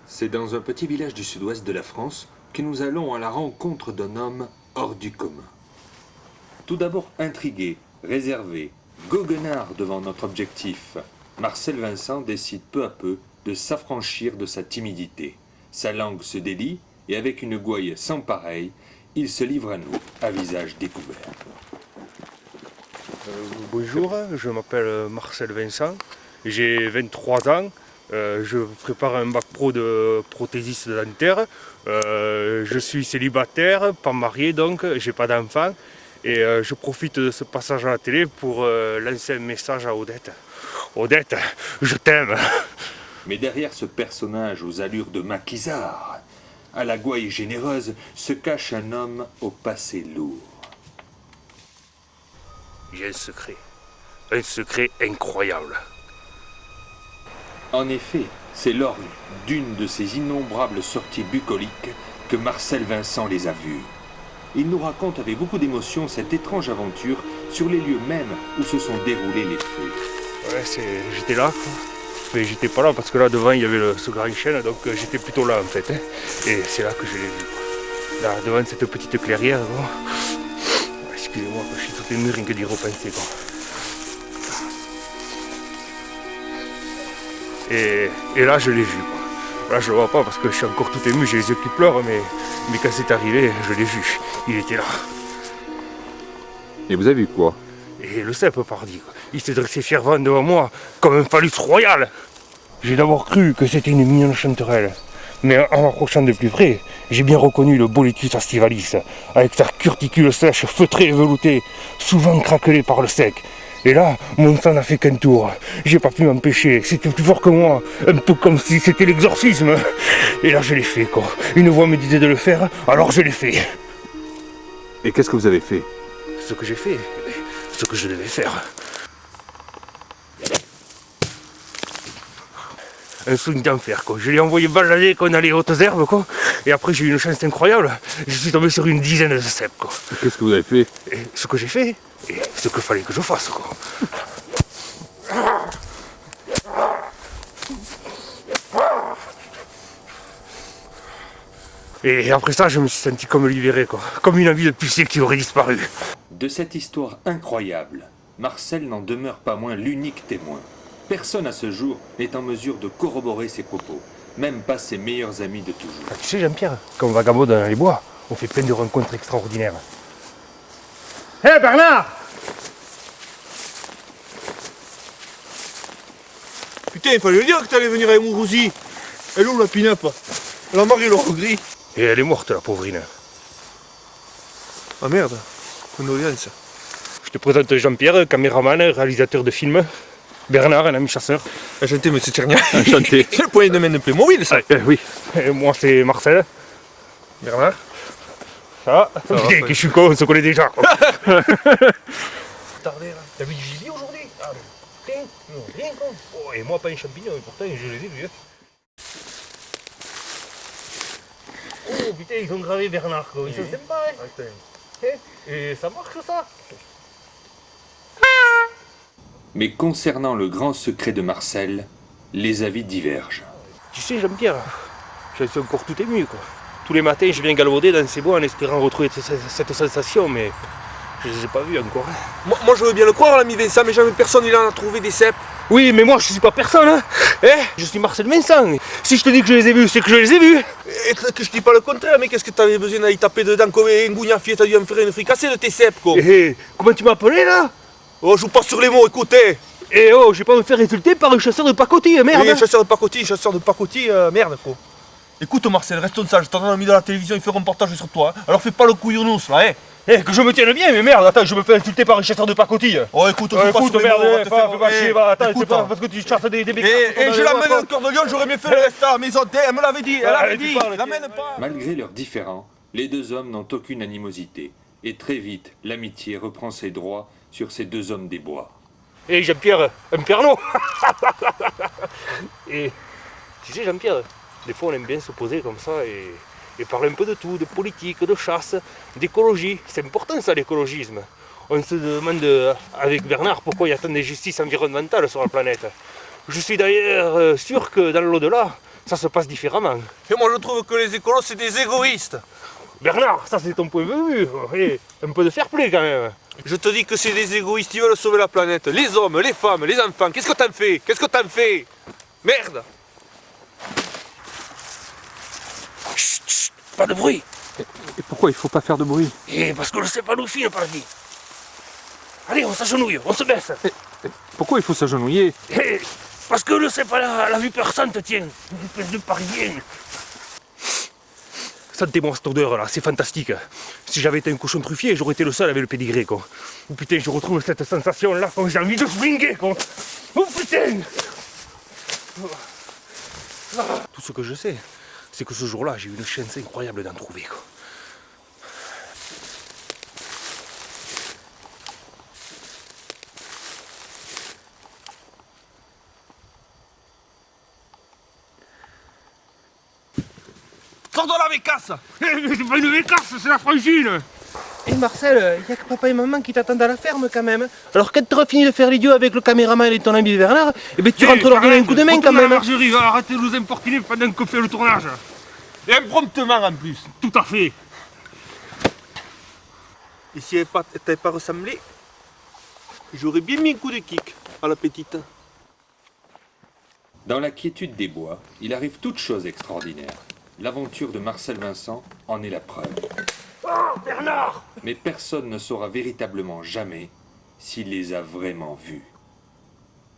C'est dans un petit village du sud-ouest de la France que nous allons à la rencontre d'un homme hors du commun. Tout d'abord intrigué, réservé, goguenard devant notre objectif, Marcel Vincent décide peu à peu de s'affranchir de sa timidité. Sa langue se délie et avec une gouaille sans pareille, il se livre à nous, à visage découvert. Bonjour, je m'appelle Marcel Vincent, j'ai 23 ans, je prépare un bac pro de prothésiste dentaire, je suis célibataire, pas marié donc, j'ai pas d'enfant et je profite de ce passage à la télé pour lancer un message à Odette. Odette, je t'aime. Mais derrière ce personnage aux allures de maquisard, à la gouaille généreuse, se cache un homme au passé lourd. J'ai un secret incroyable. En effet, c'est lors d'une de ces innombrables sorties bucoliques que Marcel Vincent les a vues. Il nous raconte avec beaucoup d'émotion cette étrange aventure sur les lieux mêmes où se sont déroulés les faits. Ouais, j'étais là, quoi. Mais j'étais pas là parce que là devant il y avait ce grand chêne, donc j'étais plutôt là en fait. Hein. Et c'est là que je l'ai vu. Quoi. Là devant cette petite clairière. Quoi. Excusez-moi, je suis tout ému rien que d'y repenser. Quoi. Et là je l'ai vu. Quoi. Là je le vois pas parce que je suis encore tout ému, j'ai les yeux qui pleurent, mais quand c'est arrivé, je l'ai vu. Il était là. Et vous avez vu quoi? Et le cep pardi, quoi. Il s'est dressé fièrement devant moi, comme un phallus royal. J'ai d'abord cru que c'était une mignonne chanterelle, mais en m'approchant de plus près, j'ai bien reconnu le Boletus astivalis, avec sa curticule sèche, feutrée et veloutée, souvent craquelée par le sec. Et là, mon sang n'a fait qu'un tour. J'ai pas pu m'empêcher, c'était plus fort que moi, un peu comme si c'était l'exorcisme. Et là, je l'ai fait, quoi. Une voix me disait de le faire, alors je l'ai fait. Et qu'est-ce que vous avez fait? Ce que j'ai fait, ce que je devais faire. Un swing d'enfer, quoi. Je l'ai envoyé balader quand on allait aux hautes herbes, quoi. Et après, j'ai eu une chance incroyable. Je suis tombé sur une dizaine de cèpes, quoi. Qu'est-ce que vous avez fait? Et ce que j'ai fait, et ce qu'il fallait que je fasse, quoi. Et après ça, je me suis senti comme libéré, quoi. Comme une envie de pisser qui aurait disparu. De cette histoire incroyable, Marcel n'en demeure pas moins l'unique témoin. Personne à ce jour n'est en mesure de corroborer ses propos, même pas ses meilleurs amis de toujours. Ah, tu sais, Jean-Pierre, quand on vagabonde dans les bois, on fait plein de rencontres extraordinaires. Hé, Bernard! Putain, il fallait dire que t'allais venir avec Mourouzi. Elle est où la pin-up? Elle a marié le gris. Et elle est morte, la pauvrine. Ah merde, condoléances. Je te présente Jean-Pierre, caméraman, réalisateur de films. Bernard, un ami chasseur. Enchanté, monsieur Tchernia. Enchanté. C'est le point de main de Playmobil, ça. Oui. Et moi, c'est Marcel. Bernard. Ça va, putain, que je suis con, on se connaît déjà. Quoi. Tardé, là. T'as vu du gibier aujourd'hui? Ah, mais putain, non, rien, con. Oh, et moi, pas un champignon, et pourtant, je les ai vus. Hein. Oh, putain, ils ont gravé Bernard, quoi. Ils sont sympas, hein. Attends. Et ça marche, ça? Mais concernant le grand secret de Marcel, les avis divergent. Tu sais, Jean-Pierre, je suis encore tout ému, quoi. Tous les matins, je viens galvauder dans ces bois en espérant retrouver cette sensation, mais je ne les ai pas vus encore. Hein. Moi, je veux bien le croire, l'ami Vincent, mais jamais personne il en a trouvé des cèpes. Oui, mais moi, je suis pas personne, hein. Je suis Marcel Vincent. Si je te dis que je les ai vus, c'est que je les ai vus. Et que je dis pas le contraire, mais qu'est-ce que t'avais besoin d'aller taper dedans comme un gougnafier? T'as dû en faire une fricassée de tes cèpes, quoi. Comment tu m'as appelé, là? Oh, joue pas sur les mots, écoutez. Eh oh, je vais pas me faire insulter par un chasseur de pacotille, merde. Oui, chasseur de pacotille, merde, quoi. Écoute, Marcel, reste sage, t'as mis dans la télévision, il fait un reportage sur toi. Hein. Alors fais pas le couillonous, là, hein. Que je me tienne bien, mais merde, attends, je me fais insulter par un chasseur de pacotille. Oh, écoute, on joue pas sur les mots, on va te faire- fais pas chier, va, attends, écoute, c'est pas parce que tu chasses des bécanes. Et je l'amène au cœur de Lyon, j'aurais mieux fait le reste à la maison. Elle me l'avait dit, elle avait dit, l'amène pas. Malgré leurs différends, les deux hommes n'ont aucune animosité. Et très vite, l'amitié reprend ses droits sur ces deux hommes des bois. Et Jean-Pierre, un perno. Et tu sais, Jean-Pierre, des fois on aime bien se poser comme ça et parler un peu de tout, de politique, de chasse, d'écologie. C'est important ça, l'écologisme. On se demande avec Bernard pourquoi il y a tant d'injustice environnementale sur la planète. Je suis d'ailleurs sûr que dans l'au-delà, ça se passe différemment. Et moi je trouve que les écolos c'est des égoïstes. Bernard, ça c'est ton point de vue. Et un peu de fair play quand même. Je te dis que c'est des égoïstes, ils veulent sauver la planète. Les hommes, les femmes, les enfants, qu'est-ce que t'en fais? Qu'est-ce que t'en fais? Merde! Chut, chut, pas de bruit. Et pourquoi il faut pas faire de bruit? Et parce que le céphalophilie pardi. Allez, on s'agenouille, on se baisse. Pourquoi il faut s'agenouiller? Et parce que le céphala, la vue perçante, tiens. Une espèce de parisien. Sentez-moi cette odeur là, c'est fantastique. Si j'avais été un cochon truffier, j'aurais été le seul avec le pédigré quoi. Oh putain, je retrouve cette sensation là quand j'ai envie de swinguer quoi. Oh putain. Tout ce que je sais, c'est que ce jour-là, j'ai eu une chance incroyable d'en trouver quoi. Sors de la bécasse! C'est pas une bécasse, c'est la frangine. Et Marcel, il y a que papa et maman qui t'attendent à la ferme quand même. Alors quand tu auras fini de faire l'idiot avec le caméraman et ton ami Bernard, eh ben tu rentres leur donner un coup de main quand même. Marjorie va arrêter de nous importuner pendant qu'on fait le tournage. Et impromptement en plus. Tout à fait. Et si elle t'avait pas ressemblé, j'aurais bien mis un coup de kick à la petite. Dans la quiétude des bois, il arrive toutes choses extraordinaires. L'aventure de Marcel Vincent en est la preuve. Oh, Bernard! Mais personne ne saura véritablement jamais s'il les a vraiment vus.